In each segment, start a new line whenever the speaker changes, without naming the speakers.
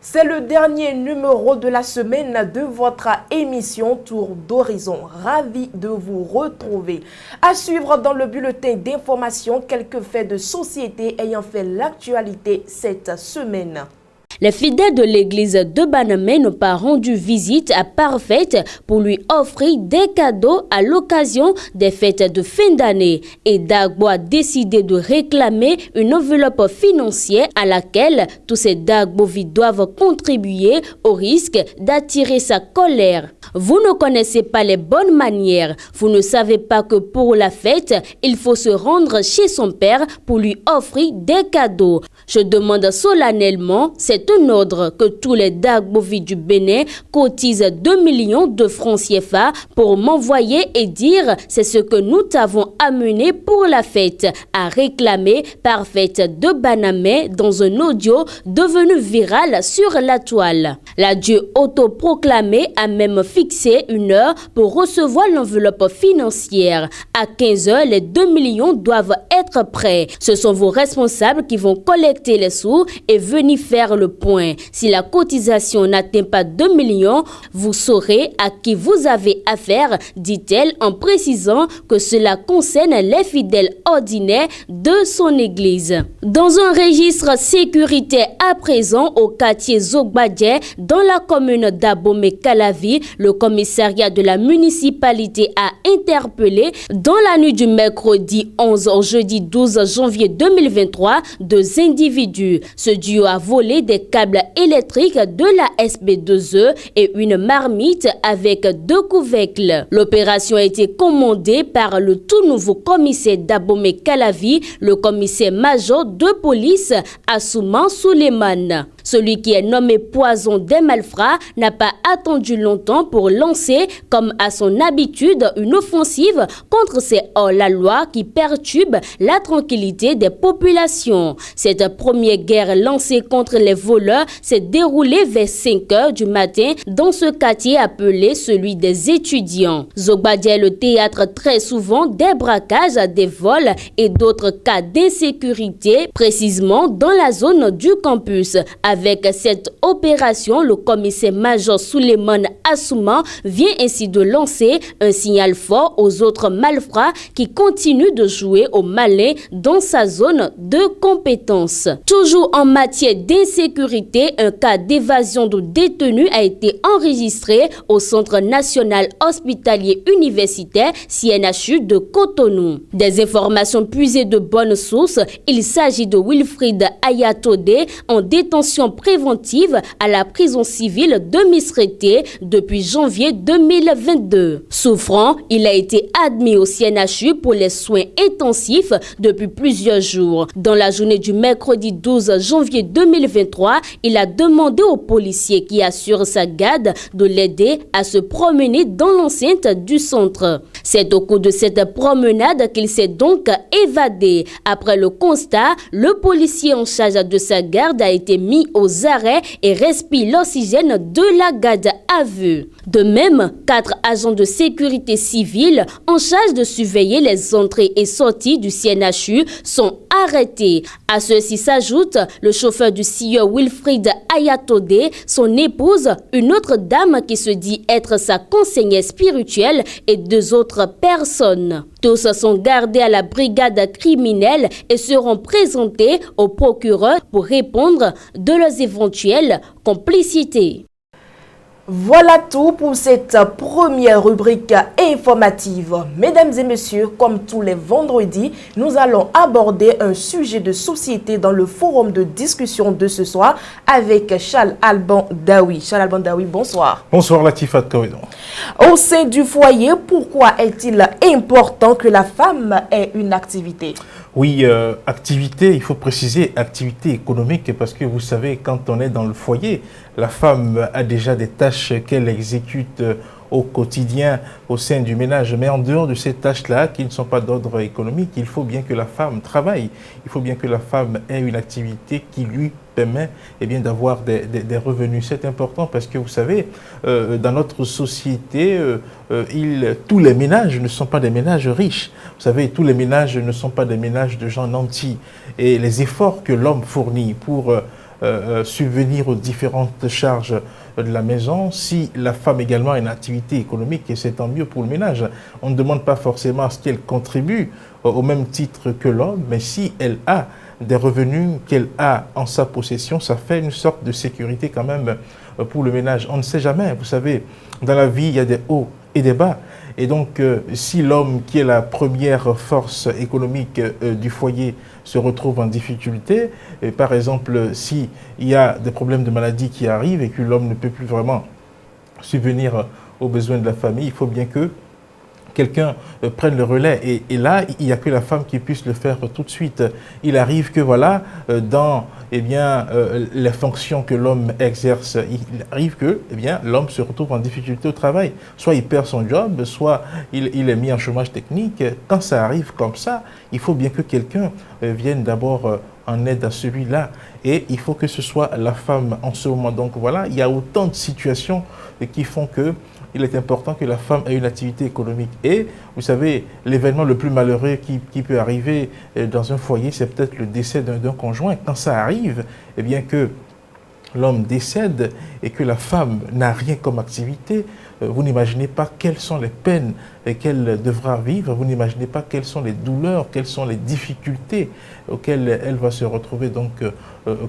C'est le dernier numéro de la semaine de votre émission Tour d'Horizon. Ravi de vous retrouver. À suivre dans le bulletin d'information quelques faits de société ayant fait l'actualité cette semaine.
Les fidèles de l'église de Banamé n'ont pas rendu visite à Parfaite pour lui offrir des cadeaux à l'occasion des fêtes de fin d'année. Et Dagbo a décidé de réclamer une enveloppe financière à laquelle tous ces Dagbovis doivent contribuer au risque d'attirer sa colère. Vous ne connaissez pas les bonnes manières. Vous ne savez pas que pour la fête, il faut se rendre chez son père pour lui offrir des cadeaux. Je demande solennellement, c'est un ordre, que tous les Dagbovis du Bénin cotisent 2 millions de francs CFA pour m'envoyer et dire c'est ce que nous t'avons amené pour la fête, a réclamé Parfaite de Banamé dans un audio devenu viral sur la toile. L'adieu autoproclamé a même fixé une heure pour recevoir l'enveloppe financière. À 15 h, les 2 millions doivent être prêts. Ce sont vos responsables qui vont collecter les sous et venir faire le point. Si la cotisation n'atteint pas 2 millions, vous saurez à qui vous avez affaire, dit-elle en précisant que cela concerne les fidèles ordinaires de son église. Dans un registre sécuritaire à présent au quartier Zogbadje, dans la commune d'Abomey-Calavi, le commissariat de la municipalité a interpellé dans la nuit du mercredi 11 au jeudi 12 janvier 2023 deux individus. Ce duo a volé des câbles électriques de la SB2E et une marmite avec 2 couvercles. L'opération a été commandée par le tout nouveau commissaire d'Abomey-Calavi, le commissaire-major de police Assouman Souleymane. Celui qui est nommé Poison des Malfrats n'a pas attendu longtemps pour lancer, comme à son habitude, une offensive contre ces hors-la-loi qui perturbent la tranquillité des populations. Cette première guerre lancée contre les voleurs s'est déroulée vers 5 h du matin dans ce quartier appelé celui des étudiants. Zogbadje est le théâtre très souvent des braquages, des vols et d'autres cas d'insécurité, précisément dans la zone du campus. Avec cette opération, le commissaire-major Souleymane Assouman vient ainsi de lancer un signal fort aux autres malfrats qui continuent de jouer au malin dans sa zone de compétence. Toujours en matière d'insécurité, un cas d'évasion de détenus a été enregistré au Centre national hospitalier universitaire CNHU de Cotonou. Des informations puisées de bonnes sources, il s'agit de Wilfried Ayatode en détention préventive à la prison civile de Misrété depuis janvier 2022. Souffrant, il a été admis au CNHU pour les soins intensifs depuis plusieurs jours. Dans la journée du mercredi 12 janvier 2023, il a demandé aux policiers qui assurent sa garde de l'aider à se promener dans l'enceinte du centre. C'est au cours de cette promenade qu'il s'est donc évadé. Après le constat, le policier en charge de sa garde a été mis aux arrêts et respire l'oxygène de la garde à vue. De même, 4 agents de sécurité civile en charge de surveiller les entrées et sorties du CNHU sont arrêtés. À ceci s'ajoute le chauffeur du sieur Wilfried Ayatode, son épouse, une autre dame qui se dit être sa conseillère spirituelle et 2 autres personnes. Tous sont gardés à la brigade criminelle et seront présentés au procureur pour répondre de leurs éventuelles complicités.
Voilà tout pour cette première rubrique informative. Mesdames et messieurs, comme tous les vendredis, nous allons aborder un sujet de société dans le forum de discussion de ce soir avec Charles Alban Daoui. Charles Alban Daoui, bonsoir.
Bonsoir Latifa Corridon.
Au sein du foyer, pourquoi est-il important que la femme ait une activité?
Oui, activité, il faut préciser activité économique parce que vous savez, quand on est dans le foyer, la femme a déjà des tâches qu'elle exécute au quotidien au sein du ménage. Mais en dehors de ces tâches-là, qui ne sont pas d'ordre économique, il faut bien que la femme travaille. Il faut bien que la femme ait une activité qui lui permet d'avoir des revenus. C'est important parce que vous savez, dans notre société, tous les ménages ne sont pas des ménages riches. Vous savez, tous les ménages ne sont pas des ménages de gens nantis. Et les efforts que l'homme fournit pour subvenir aux différentes charges de la maison. Si la femme également a une activité économique, et c'est tant mieux pour le ménage. On ne demande pas forcément à ce qu'elle contribue au même titre que l'homme, mais si elle a des revenus qu'elle a en sa possession, ça fait une sorte de sécurité quand même pour le ménage. On ne sait jamais, vous savez, dans la vie, il y a des hauts et des bas. Et donc, si l'homme, qui est la première force économique du foyer, se retrouve en difficulté, et par exemple, s'il y a des problèmes de maladie qui arrivent et que l'homme ne peut plus vraiment subvenir aux besoins de la famille, il faut bien que quelqu'un prenne le relais. Et là, il n'y a que la femme qui puisse le faire tout de suite. Il arrive que, voilà, dans les fonctions que l'homme exerce, il arrive que l'homme se retrouve en difficulté au travail. Soit il perd son job, soit il est mis en chômage technique. Quand ça arrive comme ça, il faut bien que quelqu'un vienne d'abord en aide à celui-là. Et il faut que ce soit la femme en ce moment. Donc voilà, il y a autant de situations qui font que il est important que la femme ait une activité économique. Et vous savez, l'événement le plus malheureux qui peut arriver dans un foyer, c'est peut-être le décès d'un conjoint. Quand ça arrive, eh bien que l'homme décède et que la femme n'a rien comme activité, vous n'imaginez pas quelles sont les peines qu'elle devra vivre, vous n'imaginez pas quelles sont les douleurs, quelles sont les difficultés auxquelles elle va se retrouver donc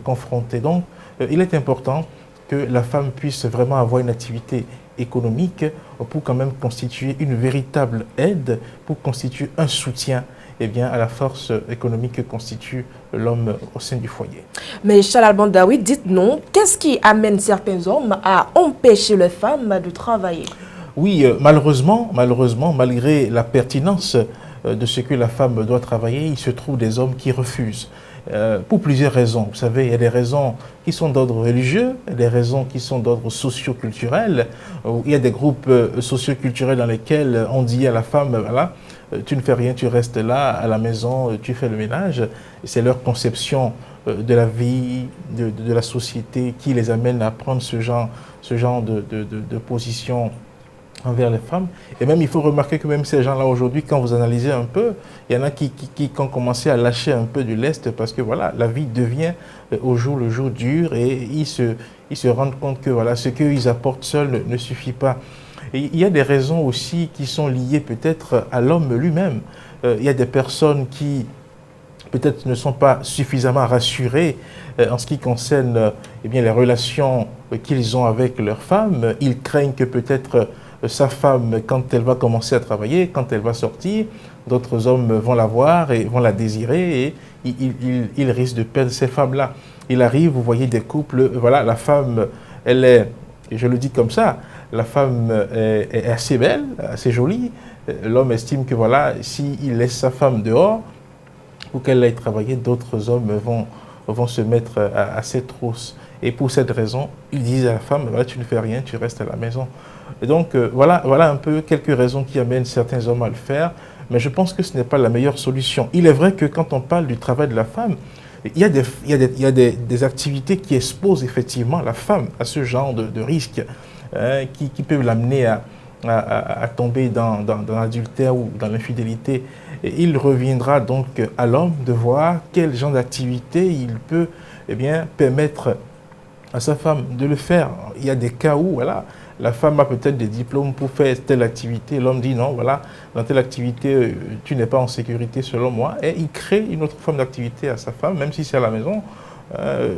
confrontée. Donc, il est important que la femme puisse vraiment avoir une activité économique pour quand même constituer une véritable aide, pour constituer un soutien à la force économique que constitue l'homme au sein du foyer.
Mais Charles Alban Daoui, dites-nous, qu'est-ce qui amène certains hommes à empêcher les femmes de travailler?
Oui, malheureusement, malgré la pertinence de ce que la femme doit travailler, il se trouve des hommes qui refusent. Pour plusieurs raisons. Vous savez, il y a des raisons qui sont d'ordre religieux, il y a des raisons qui sont d'ordre socio-culturel. Il y a des groupes socio-culturels dans lesquels on dit à la femme, voilà, tu ne fais rien, tu restes là à la maison, tu fais le ménage. C'est leur conception de la vie, de la société qui les amène à prendre ce genre de position envers les femmes. Et même, il faut remarquer que même ces gens-là, aujourd'hui, quand vous analysez un peu, il y en a qui ont commencé à lâcher un peu du lest parce que, voilà, la vie devient au jour le jour dur et ils se rendent compte que, voilà, ce qu'ils apportent seuls ne suffit pas. Et il y a des raisons aussi qui sont liées peut-être à l'homme lui-même. Il y a des personnes qui peut-être ne sont pas suffisamment rassurées en ce qui concerne les relations qu'ils ont avec leur femme. Ils craignent que peut-être sa femme, quand elle va commencer à travailler, quand elle va sortir, d'autres hommes vont la voir et vont la désirer et ils risquent de perdre ces femmes-là. Il arrive, vous voyez des couples, voilà, la femme, elle est, et je le dis comme ça, la femme est assez belle, assez jolie. L'homme estime que voilà, s'il laisse sa femme dehors pour qu'elle aille travailler, d'autres hommes vont se mettre à ses trousses. Et pour cette raison, ils disent à la femme, voilà, tu ne fais rien, tu restes à la maison. Et donc, voilà un peu quelques raisons qui amènent certains hommes à le faire, mais je pense que ce n'est pas la meilleure solution. Il est vrai que quand on parle du travail de la femme, il y a des activités qui exposent effectivement la femme à ce genre de risques qui peuvent l'amener à tomber dans l'adultère ou dans l'infidélité. Et il reviendra donc à l'homme de voir quel genre d'activité il peut permettre à sa femme de le faire. Il y a des cas où voilà, la femme a peut-être des diplômes pour faire telle activité. L'homme dit non, voilà, dans telle activité, tu n'es pas en sécurité selon moi. Et il crée une autre forme d'activité à sa femme, même si c'est à la maison,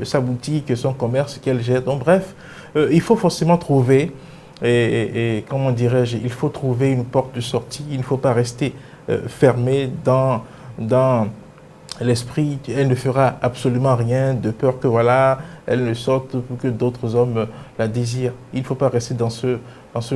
sa boutique, son commerce qu'elle gère. Donc bref, il faut forcément trouver, et comment dirais-je, il faut trouver une porte de sortie. Il ne faut pas rester fermé dans l'esprit. Elle ne fera absolument rien de peur que voilà, elle ne sorte pour que d'autres hommes la désirent. Il ne faut pas rester dans ce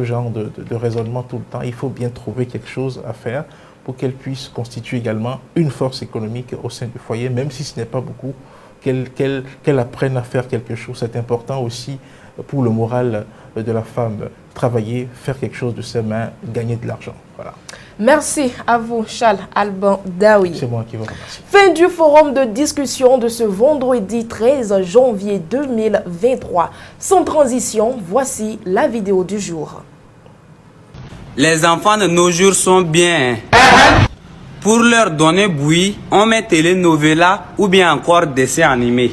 genre de raisonnement tout le temps. Il faut bien trouver quelque chose à faire pour qu'elle puisse constituer également une force économique au sein du foyer, même si ce n'est pas beaucoup, qu'elle apprenne à faire quelque chose. C'est important aussi pour le moral de la femme. Travailler, faire quelque chose de ses mains, gagner de l'argent. Voilà.
Merci à vous, Charles Alban Daoui.
C'est moi qui vous remercie.
Fin du forum de discussion de ce vendredi 13 janvier 2023. Sans transition, voici la vidéo du jour.
Les enfants de nos jours sont bien. Pour leur donner bouillie, on met télénovela ou bien encore dessin animé.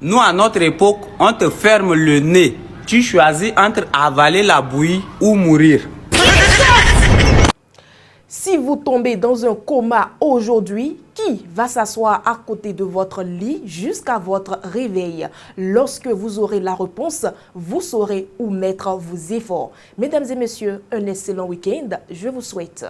Nous, à notre époque, on te ferme le nez. Tu choisis entre avaler la bouillie ou mourir.
Si vous tombez dans un coma aujourd'hui, qui va s'asseoir à côté de votre lit jusqu'à votre réveil? Lorsque vous aurez la réponse, vous saurez où mettre vos efforts. Mesdames et messieurs, un excellent week-end. Je vous souhaite.